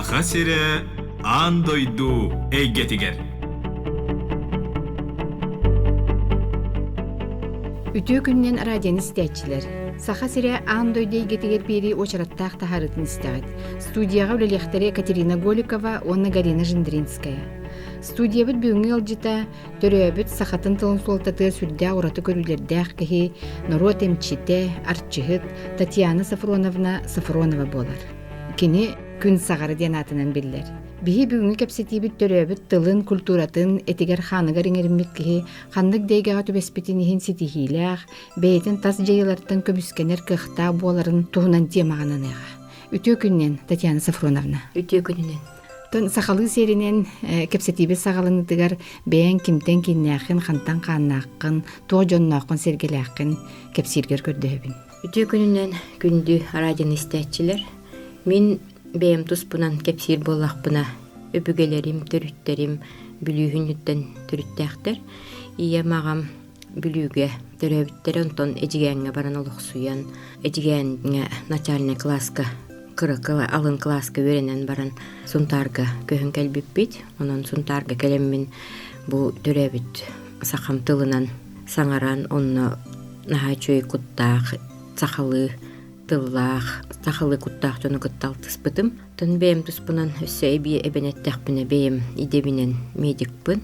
Саха сире андойду эйгетигер. Үтүү күннен радион истәчилер. Саха сире андойду эйгетигер бери очараттах тахарытын истәгет. Студияга үлелехтере Катерина Голикова, онна Галина Жиндринская. Студиябыт бүгүнгү алжыта төрөбүт сахатын тылын суолтаты сүрдэ ураты көрүлердэх кихи Норот эмчите арчыгыт Татьяна Сафронова болар. Кини күн сагары денатынан биллер. Бихи бүгүнгү кепсетибит төрөбүт тылын культуратын этигер ханыгар иңериммит кихи ханнык дейгага түбеспитинихин ситихилэх, бейтин тас жайылартын көмүскенер кыхта боларын туһунан темагананыга. Үтүү күннен Татьяна Сафроновна. Үтүү күннен. Тон сахалы серинен кепсетибе сагалыныдыгар бээн кимтен киннээхин хантан хааннааккын, тоожоннооккун сергелээккин кепсиргер көрдөһөбүн. Үтүү күннен күндү радион истәчилер. Мин бэм туспунан кепсир боллакпына өбүгелерим, төрүттерим бүлүүһүннүттен төрүттээхтер. Ия магам бүлүүгө төрөбүттер онтон эжигээңе баран олуксуян, эжигээңе начальный класска кырыкы алын класска веренен баран сунтарга көһүн келбиппит. Онон сунтарга келеммин бу төрөбүт сахам тылынан саңаран онно нахачуй куттаах сахалы тыллаах сахалы куттаах жону кытталтыспытым. Тон бэм туспунан өссө эби эбенеттехпине бэм идебинен медикпын.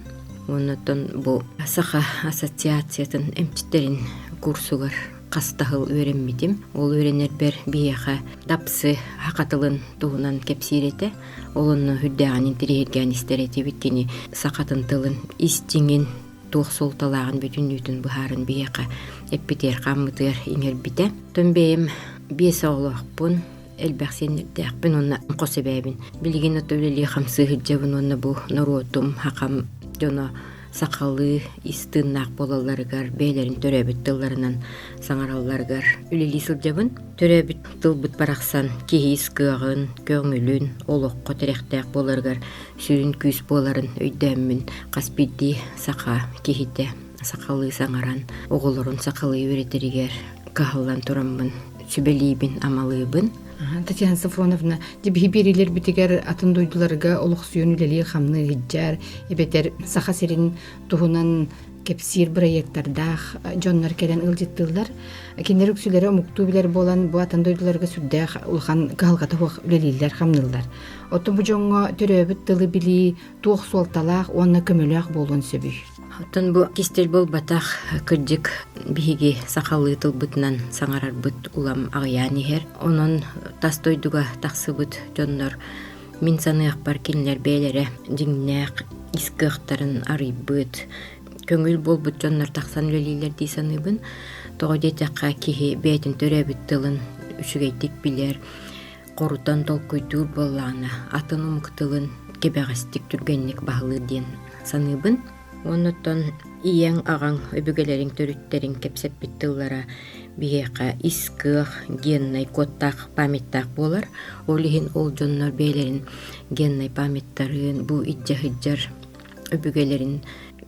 Оннотон бу саха ассоциациятын эмчиттерин курсугар кастахыл өреммитим. Ол өренербер бияха дапсы хакатылын туһунан кепсирете. Олонну хүддәгән интерьергән истерети биткени сакатын тылын истиңин туохсолталагын бүтүннүтүн бухарын бияха эппитер каммытыр иңербите. Төнбейм бес оглохпун элбәхсеннердәхпин онна косебебин. Билген өтөлели хамсы хиджабын онна бу норотум хакам жоно сакалы истыннак болаларыгар бейлерин төрөбүт тылларынан саңаралларыгар үлели сылжабын. Төрөбүт тылбыт бараксан кихис кыагын, көңүлүн, олокко терехтек боларыгар сүрүн күс боларын өйдәммин. Каспидди сака кихите сакалы саңаран, оголорун сакалы өретеригер кахаллан тураммын, сүбелибин амалыбын. Татьяна Сафроновна, дебихи берилер битигер атын дойдуларга олуксуйун үлели хамны хиджар, эбетер саха серин туһунан кепсир проекттардах жоннар келен ылжыттылар. Кинер үксүлері муктуу билер болан бу атын дойдуларга сүрдэх улхан калгата хуак үлелилер хамнылар. Отто бу жоңго төрөбүт тылы били туох суолталаах онна көмөлөөх болуун сөбүй. Оттон бу кистел бол батах кырдык биһиги сакалы тылбытынан саңарарбыт улам агыянихер. Онон тастойдуга тахсыбыт жоннор мин саныак бар кинилер бээлере диңнээк искыактарын арыйбыт. Көңүл болбут жоннор тахсан үлелилер дей саныйбын. Тоҕодетакка кихи бээтин төрөбүт тылын үчүгейтик билер. Корутан толкуйтуур боллаана атын умуктылын кебегастик түргенник баһылы диэн саныйбын. Оннотон иең ағаң өбүгелерин төрүттерин кепсеппит тыллара биһиэхэ искыах геннай коттаах памяттаах болар. Олиһин ол дьоннор бээлерин геннай памяттарын бу иджа-хыджар өбүгелерин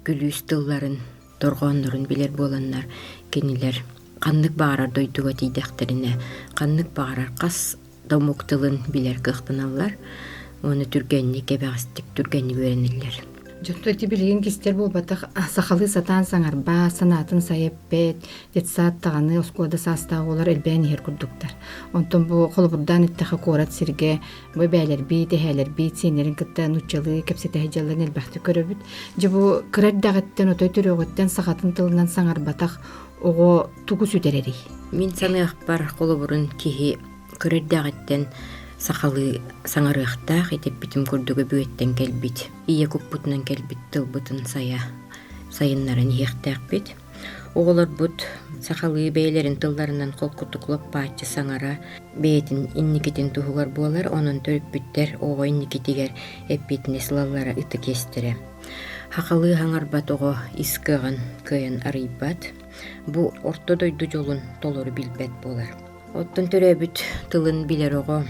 күлүүс тылларын торгооннорун билер боланнар кинилер каннык баарар дойдуга тийдэхтерине каннык баарар кас домуктылын билер кыхтыналлар. Оны түргенни кебегастик түргенни берениллер. Жотто тибилген кистер болбатах сахалы сатан саңарба санатын сайеппет детсаат таганы оскода састагы олар элбээн ихер курдуктар. Онтон бу холбурдан иттаха корат сирге бу бээлер би тэхэлер би сенерин кытта нучалы кепсетэ жалларын элбахты көрөбүт. Же бу кырардагыттан отой төрөгөттен сахатын тылынан саңарбатах ого тугу сүтерери. Мин саныах бар холбурун кихи кырардагыттан сахалы саңарыахтаах этеп битим көрдөгө бүгөттен келбит. Ие куппутунан келбит тылбытын сайыннарын иехтээкпит. Оголор бут сахалы бээлерин тылларынан колкутуклоп паачы саңара бээтин инникитин туһугар буолар. Онон төрүппүттер ого инникитигер эппитине сылаллара ыты кестере. Хакалы хаңарбат ого искыган кыйын арыйбат. Бу орто дойду жолун толору билбет болар. Оттон төрөбүт тылын билер ого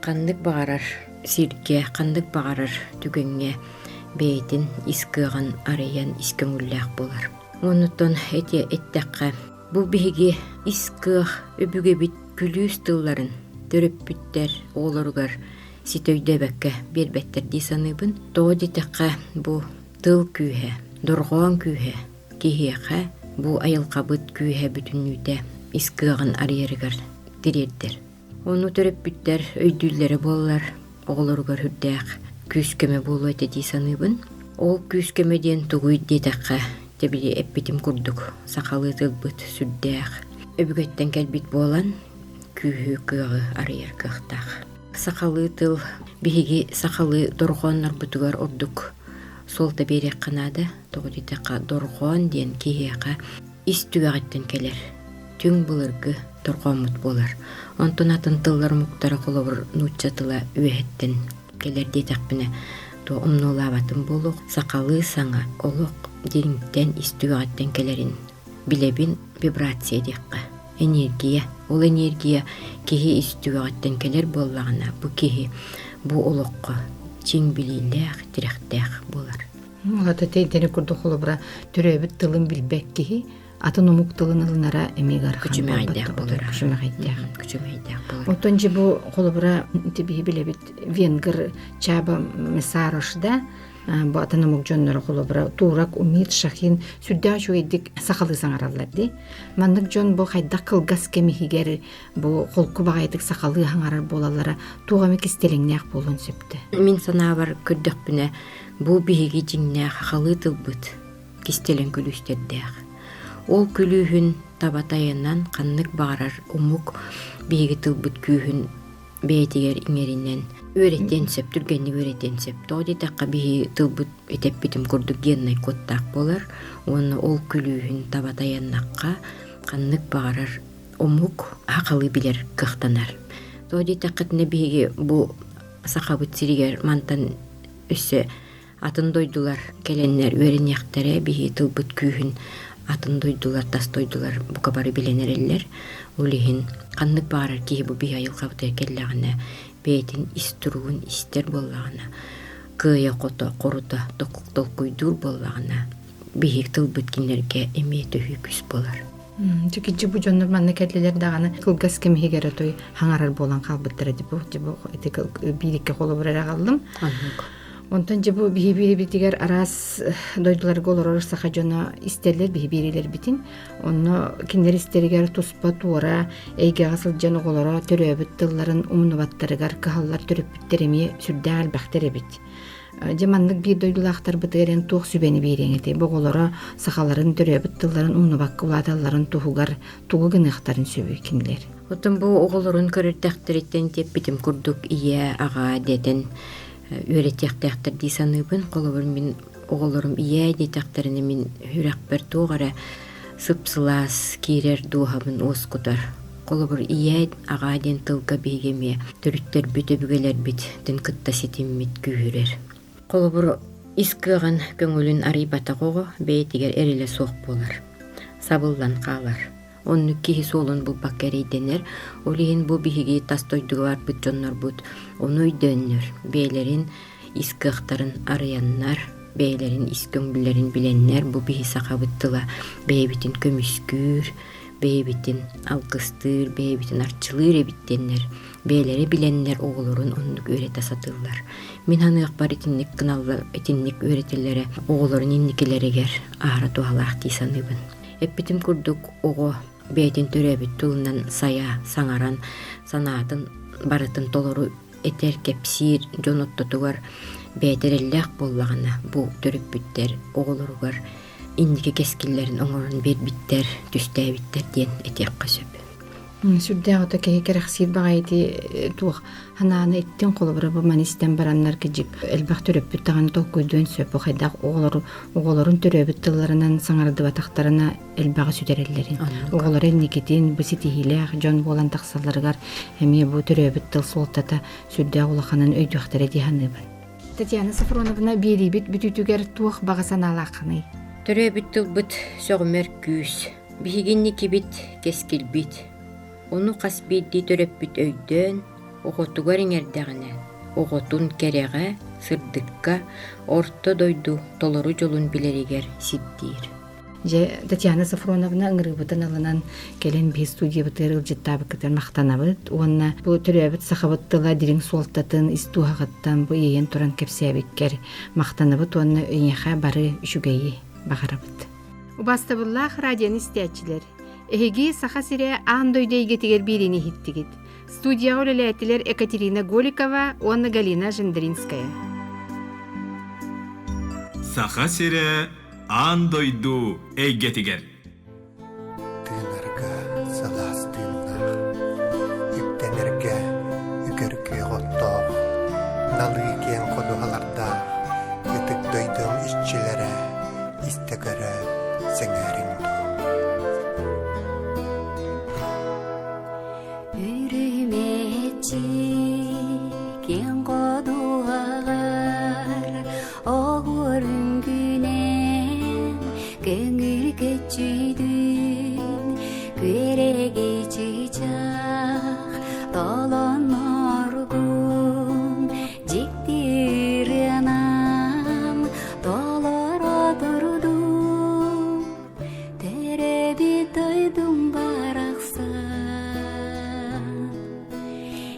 каннык багарар сирге, каннык багарар түгөнгө бээтин искыган арыян искөңүллээх болар. Онутон эттекке бу биһиги искыах өбүге бит күлүүс тылларын төрөппүттер оолоругар ситөйдө бәккә бербеттерди саныбын. Тоғы дитәккә бу тыл күйе, доргон күйе, кихиэхэ бу айылқабыт күйе бүтүннүүтэ искыгын арьеригер дирердер. Onu төрөп бүттер өйдүлләре боллар, оголоргар хүрдәк күскеме болу этеди саныбын. Ол күскемеден тугуй детәккә тебили эппитим курдук, сакалы тылбыт сүрдәк. Өбүгөттен келбит болан күйі кыгы арьер кыхтак. Сакалы тыл биһиги сакалы доргоннар бутугар ордук. Солта берек канада, тоғытетеқа доргон ден киеқа истүгәгеттен келер. Түң булыргы доргомут болар. Онтон атын тыллар муктары қолабыр нучатыла үәттен келер детәкпіне. То умнулаватын болуq, сақалы саңа олуq деңттен истүгәгеттен келерин. Билебин вибрация деққа. Энергия. Ол энергия кихи истүгәгеттен келер боллағына. Бу кихи, бу олуққа чиң билиләк, тирәхтәк болар. Олата тейдені күрді қолыбыра түрөбіт тылын білбәк кихи, атын умук тылын ылынара эмегар Күчүмәйдәк болар. Күчүмәйдәк. Отон же бу қолыбыра тибиһи билебит венгер чаба месарошда, бу атын умук жоннары қолыбыра турак умит шахин сүрдә чуйдик сақалы саңараллар ди. Мандык жон бу хайда кылгас кемихигер бу холку багайдык сақалы хаңарар болалара тугамы кистелеңнәк болон сөптө. Мин санабар күрдөкпүнө бу биһиги жиңнәк халы тылбыт кистелен күлүстәрдәк. Ол күлүүһүн табатайынан каннык багарар умук биһиги тылбыт күүһүн бәйтигер иңеринен өөреттен сөп, түргенни өөреттен сөп. Тоди такка биһи тылбыт этеп битим курдук геннай коттак болар. Оны ол күлүүһүн табатаяннакка каннык багарар умук хакалы билер кыхтанар. Тоди таккатне биһиги бу сахабыт сиригер мантан өссө атын дойдулар келеннер өренияқтары биһи тылбыт күүһүн атын дойдулар, тас дойдулар бука бары биленереллер. Улихин каннык барар кихи бу биһи айылкабыта келлағына бейтин истуруун истер боллағына кыя қото қорута толкуйдур боллағына биһи тылбыт кинлерге эмиеті хүкіс болар. Түкиджи бу жоннор манна келлелер даганы кылгас кемихигер той хаңарар болан калбыттыр дибу этик бирикке колу бурара калдым. Онтан же бу биһи битигер арас дойдулар голорор саха жона истерлер биһи битин. Онно киндер истергер туспа туора эйге гасыл жана голоро төрөбүт тылларын умнубаттарыгар кахаллар төрөп биттереми сүрдәл бахтеребит. Жаманлык бир дойдулактар бытырен тух сүбени береңети. Бу голоро сахаларын төрөбүт тылларын умнубак кулаталларын тухугар тугу гыныктарын сүбү киндер. Отон бу оголорун көрөртөктөрүттен теп битим курдук ия ага детен өретектектер дисаныбын колобур мин оголорум ия детектерине мин хүрәкбер тугара сыпсылас кирер дуhabын оскутар. Колобур ия агаден тылга бегеме төрүттер бүтөбүгелер бит тен кытта ситиммит күүрер. Колобур искыган көңүлүн арыйбата кого бейтигер эреле соқ болар. Сабылдан калар. Онну кихи солун бу баккерейденер, олиин бу биһиги тастойдугар бут жоннор бут, ону үйдөннөр, бейлерин искыктарын арыяннар, бейлерин искөңбүлерин биленнер, бу биһи сакабыттыла, бейбитин көмүскүр, бейбитин алкыстыр, бейбитин арчылыр эбиттеннер, бейлери биленнер оголорун оннук өйрете сатылар. Мин ханык бар итинник кыналла, этинник өйретелере, оголорун инникелерегер ара туалаах тисаныбын. Эппитим курдук ого бейтин төрөбүт тулунан сая, саңаран, санаатын барытын толору этер кепсир, жоноттотугар бейтерелләк боллагана бу төрөппүттер оголоругар иннике кескиллерин оңорун бербиттер, түстәбиттер ден этек кысып. Сүрдә ата керексир багайти тух хананы иттен колобура бу манистен бараннар кижип элбах төрөппүт таган толкуйдөн сөп хайда оголорун төрөбүт тылларынан саңарды батактарына элбага сүдереллерин. Оголор элникетин буситихилек жон болан таксаларгар эми бу төрөбүт тыл солтата сүрдә улаханын өйдөктөрө диханыбы. Татьяна Сафроновна берибит бүтүтүгер тух багасан алакыны. Төрөбүт тыл бит сөгмөр күс. Бигинни кибит кескилбит. Onu қасбидди төрөппүт өйдөн, оғотугар еңердәғіне, оғотун кереға, сырдыққа, орто дойду, толору жолун билеригер сиддир. Же Татьяна Сафроновна ыңырыбытын алынан келен бей студия бытыр ылжыттабы кытыр мақтанабыт. Онна бұл түрәбіт сақабыттыла дирин суалтатын истуағаттан бұл ейен туран кепсәбіккер мақтанабыт. Онна өйнеға бары үшігейі бағарабыт. Убастабыллах радион истиятчилер. Эһиги саха сире аандойдей гетигер бирини хиттигит. Студия олелетилер Екатерина Голикова, Онна Галина Жендринская. Саха сире аандойду эйгетигер. Тынарга саластыннах, үктенерге үкөркө готтоох, налы кен кодугаларда, ытык дойдum işçilere, istegere сеңәрин. Үрүметчи кен кодуагар, огурүнгүнен көңүл көчүдүн, көреги чычак толоноргун, жиктиринам толоро турдум, тереби тойдум бараксан,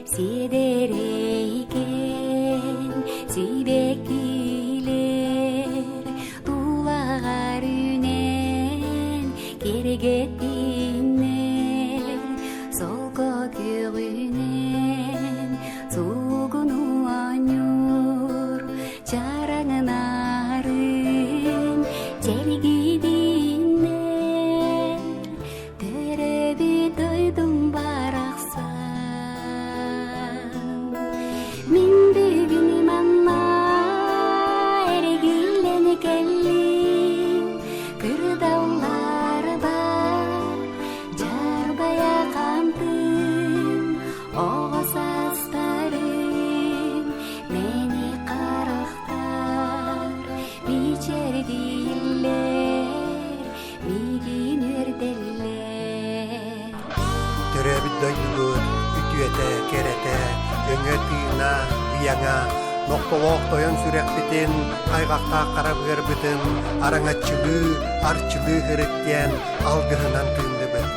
сидерейкен сибекилер, тулагар үнен керегеттинер, солко көгүнен сугуну анюр, чараңнарын желгидинер, тереби тойдум бараксан. Min бүгүн манна эргилен келлим, кырдаулар бар, жарбая кантым, огосастарым, мени карактар, бичердилер, мигинерделер. Төрөбүт дойдугут, үтүете, керете, өңө тыына, ыяңа, ноктолоок тоyon сүрекбитин, кайгакта карап көрбүтүн, араңаччылыы, арчылыы хырыттен алгыһынан тыындыбыт.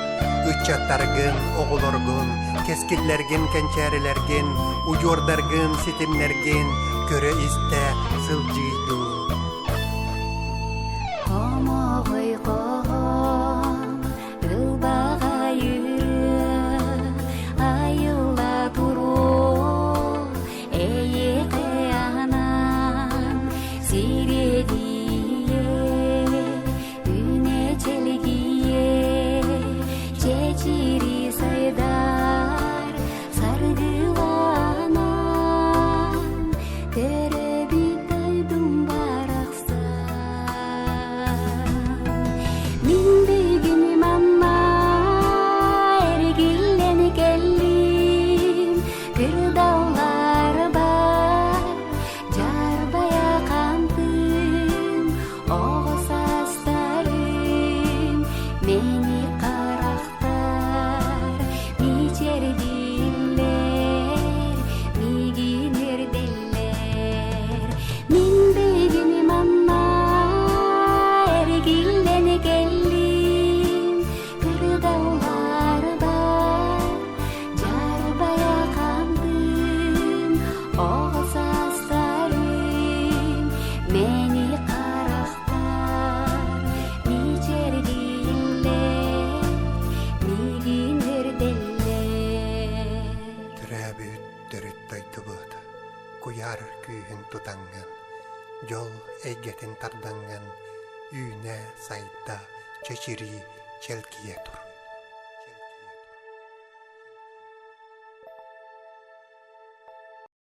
Үччаттаргын, оголоргун, кескиллерген, кенчәрелерген, уйордаргын, ситимнерген, көрө исте сылжыйду. Комогой когом, ылбагайыр, айылла туру, эйеке анан, сиредие, үнечелгие, чечири сайдар, саргыланан, тереби тойдум бараксан. Min бүгүн манна эргилен келлим, кырдаулар бар, жарбая кантым, огосастарым, мени карактар, бичердилер, мигинерделер. Min бүгүн манна эргилен келлим, кырдаулар бар, жарбая кантым, огосастарым, мени карактар, бичердилер, мигинерделер. Төрөбүт төрүт дойдубут, куяр күйүн тутанган, жол эйгетин тарданган, үйне сайда чечири челкие тур.